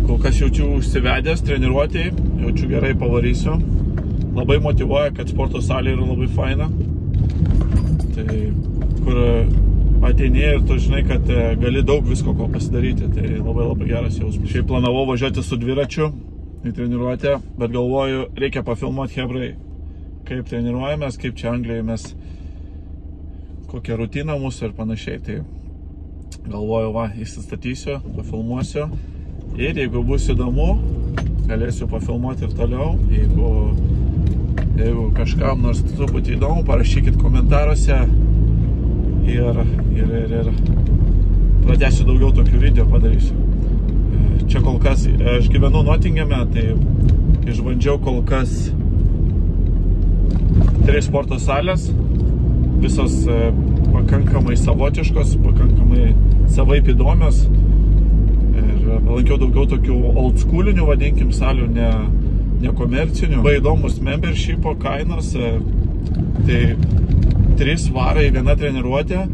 kol kas jaučiu užsivedęs treniruotėj, jaučiu gerai pavarysiu. Labai motyvuoja, kad sporto salė yra labai faina. Tai kur ateini ir tu žinai, kad gali daug visko ko pasidaryti. Tai labai geras jausmas. Šiaip planavau važiuoti su dviračiu į treniruotę, bet galvoju, reikia pafilmuoti hebrai, kaip treniruojamės, kaip čia Anglijoje mes, kokia rutina mūsų ir panašiai. Tai galvoju, įsistatysiu, pafilmuosiu. Ir jeigu bus įdomu, galėsiu pafilmuoti ir toliau. Jeigu kažkam nors truputį įdomu, parašykit komentaruose ir pradėsiu daugiau tokių video padarysiu. Čia kol kas, aš gyvenu Nottingeme, tai išbandžiau kol kas 3 sporto salės, visos pakankamai savotiškos, pakankamai savaip įdomios. Ir palankiau daugiau tokių old schoolinių, vadinkim, salių, ne komercinių. Labai įdomus membershipo kainos, tai 3 svarai viena treniruotė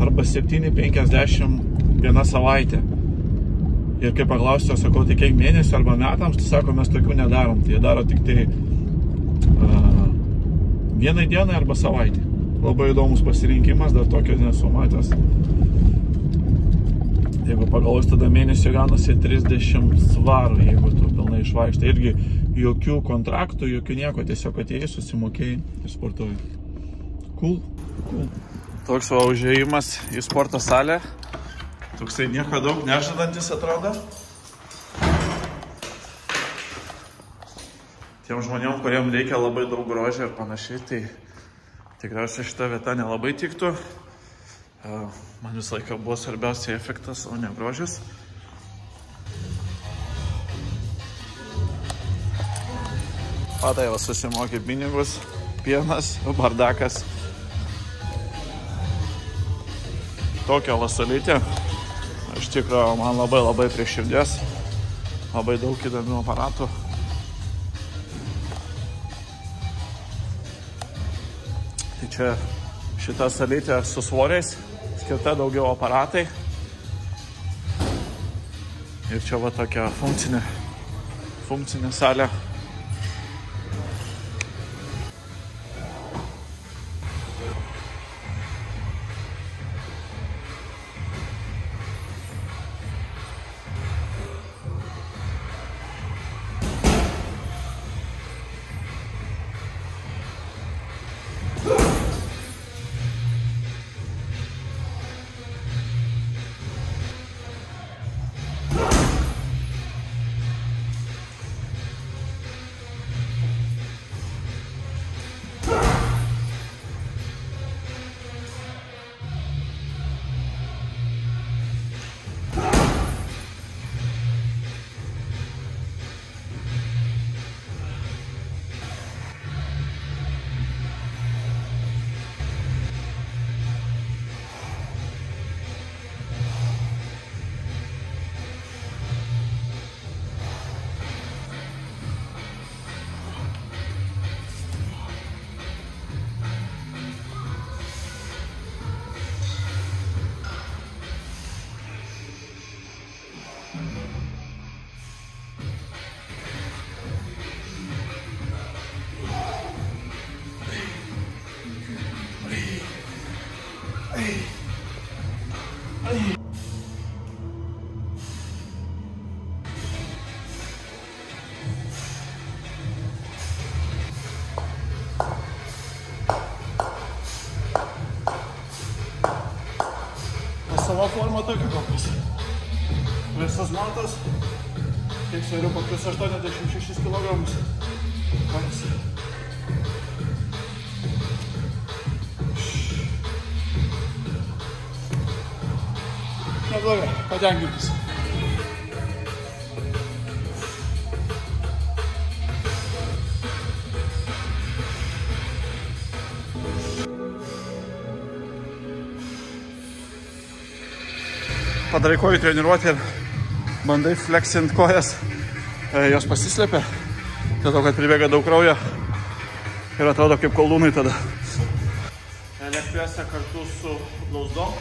arba 7,50 vieną savaitę. Ir kai paklausiu, sakau, tai kiek mėnesių arba metams, tai sako, mes tokių nedarom. Tai jie daro tik tai vienai dienai arba savaitę. Labai įdomus pasirinkimas, dar tokio nesu matęs. Jeigu pagalvos, tada mėnesio gaunasi 30 svarų, jeigu tu pilnai išvaikštai. Irgi jokių kontraktų, jokių nieko, tiesiog atėjai, susimokėjai ir sportuoji. Cool. Toks va užėjimas į sporto salę. Toksai nieko daug nežadantis atrodo. Tiem žmonėm, kuriem reikia labai daug grožio ir panašiai, tai tikriausiai šita vieta nelabai tiktų. Man visą laiką buvo svarbiausia efektas, o ne grožis. Patai va susimokė pinigus, pienas, bardakas. Tokia vasalytė. Iš tikrųjų, man labai prie širdies. Labai daug įdomių aparatų. Tai čia šita salytė su svoriais, skirta daugiau aparatai. Ir čia va tokia funkcinė salė. Savo formą tokiu kokius. Visas matas, kiek sveriu kokius 86 kg. Neblogai, patenkintas. Padarai kojų treniruotę ir bandai fleksint kojas, jos pasislėpia, dėl to, kad pribėga daug kraujo ir atrodo kaip koldūnai tada. Lekpiuose kartu su blauzdom.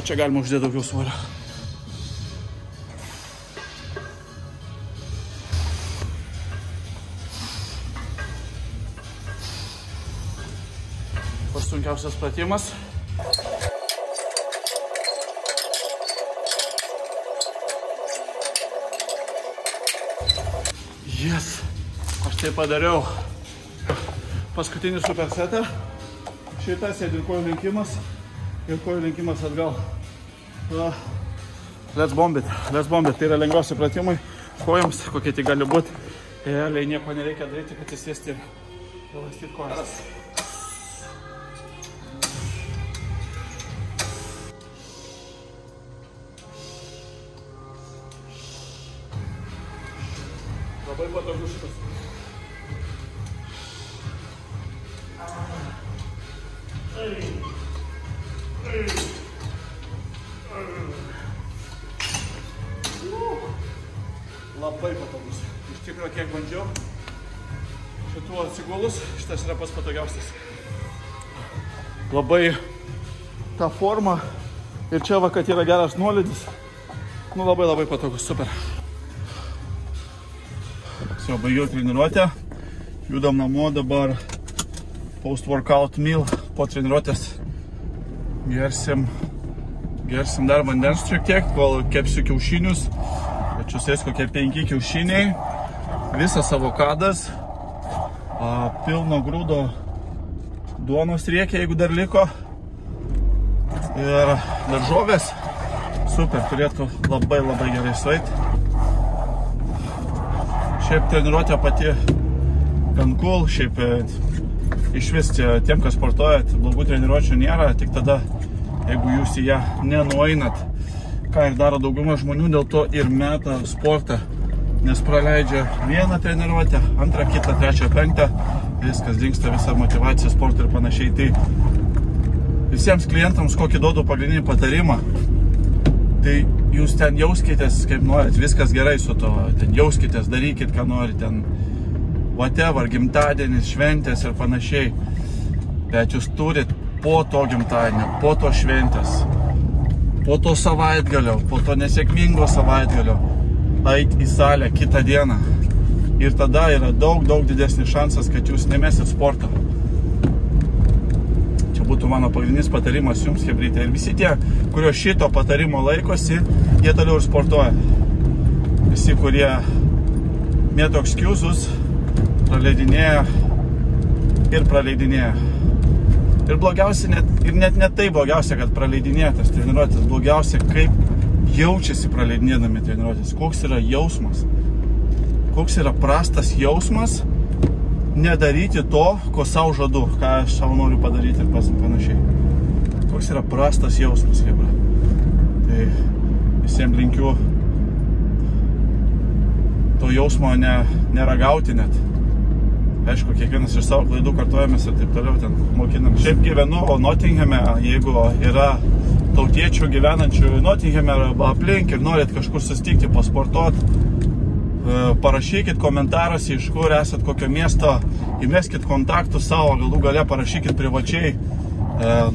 čia galima uždėti daugiau svorio. Pats sunkiausias pratimas. Yes, aš tai padariau. Paskutinį supersetą. Šitas sėdi kojų lenkimas ir kojų lenkimas atgal. Let's bomb it. Tai yra lengviausi pratimai kojoms, kokie tai gali būti. Realiai nieko nereikia daryti, kad įsėsti ir lakstyti kojas. Labai patogu šitas. Labai patogus. Iš tikrųjų, kiek bandžiau, šitų atsigulus, šitas yra pats patogiausias. Labai ta forma ir čia va, kad yra geras nuolydis, nu labai patogus, super. Jau baigiau treniruotę, judam namo dabar post-workout meal, po treniruotės gersim dar vandens šiek tiek, kol kepsiu kiaušinius, pačius eis kokie 5 kiaušiniai, visas avokadas, pilno grūdo duonos riekia, jeigu dar liko, ir daržovės, super, turėtų labai gerai sueiti. Šiaip treniruotė pati gan cool, šiaip iš vis tiem, kas sportuojat, blogų treniruočių nėra, tik tada, jeigu jūs į ją nenueinat, ką ir daro dauguma žmonių, dėl to ir meta sportą, nes praleidžia vieną treniruotę, antrą, kitą, trečią, penktą, viskas dingsta, visa motyvacija sportui ir panašiai. Tai visiems klientams kokį duodu pagrindinį patarimą, tai jūs ten jauskitės, kaip norit, viskas gerai su to, ten jauskitės, darykit, ką norit, ten whatever, gimtadienis, šventės ir panašiai, bet jūs turit po to gimtadienio, po to šventės, po to savaitgalio, po to nesėkmingo savaitgalio, eit į salę kitą dieną ir tada yra daug didesnis šansas, kad jūs nemesit sportą. Būtų mano pagrindinis patarimas jums, chebrytė. Ir visi tie, kurio šito patarimo laikosi, jie toliau ir sportuoja. Visi, kurie mėto excuses, praleidinėja. Ir blogiausia, net tai blogiausia, kad praleidinėja tas treniruotės. Blogiausia, kaip jaučiasi praleidinėdami treniruotės. Koks yra jausmas. Koks yra prastas jausmas nedaryti to, ko savo žadu, ką aš savo noriu padaryti ir panašiai. Koks yra prastas jausmas, hebra. Tai visiems linkiu to jausmo neragauti net. Aišku, kiekvienas iš savo klaidų kartojamės ir taip toliau ten mokinam. Šiaip gyvenu Nottinghame, jeigu yra tautiečių gyvenančių Nottinghame arba aplink ir norit kažkur susitikti, pasportuoti, parašykit komentaruose, iš kur esat, kokio miesto, įmeskit kontaktus savo, galų gale parašykit privačiai.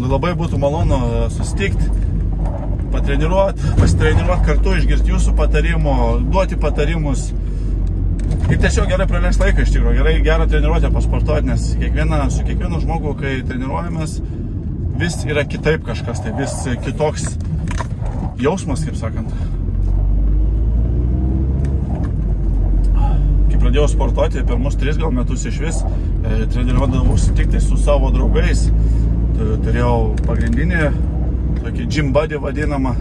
Labai būtų malonu susitikti, pasitreniruoti kartu, išgirsti jūsų patarimų, duoti patarimus. Ir tiesiog gerai praleisti laiką, iš tikrųjų, gerą treniruotę pasportuoti, nes su kiekvienu žmogu, kai treniruojamės, vis yra kitaip kažkas, tai vis kitoks jausmas, kaip sakant. Pradėjau sportuoti pirmus 3 gal metus iš vis, treniruodavausi tik tai su savo draugais, turėjau pagrindinį, tokį gym buddy vadinamą,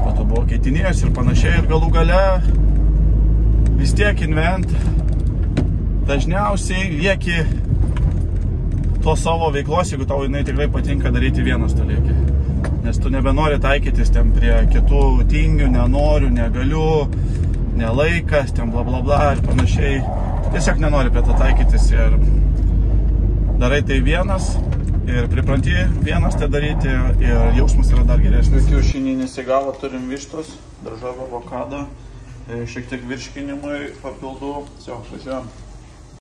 po to buvo keitinėjus ir panašiai, ir galų gale vis tiek invent, dažniausiai lieki to savo veiklos, jeigu tau jinai tikrai patinka daryti vienas, tu lieki, nes tu nebenori taikytis ten prie kitų tingių, nenoriu, negaliu, nelaikas, ten bla ir panašiai. Tiesiog nenori prie to taikytis ir darai tai vienas ir pripranti vienas tai daryti ir jausmas yra dar geresnis. Kiaušinį nesigavo, turim vištos, daržovę, avokadą, šiek tiek virškinimui papildų. Važiuojam.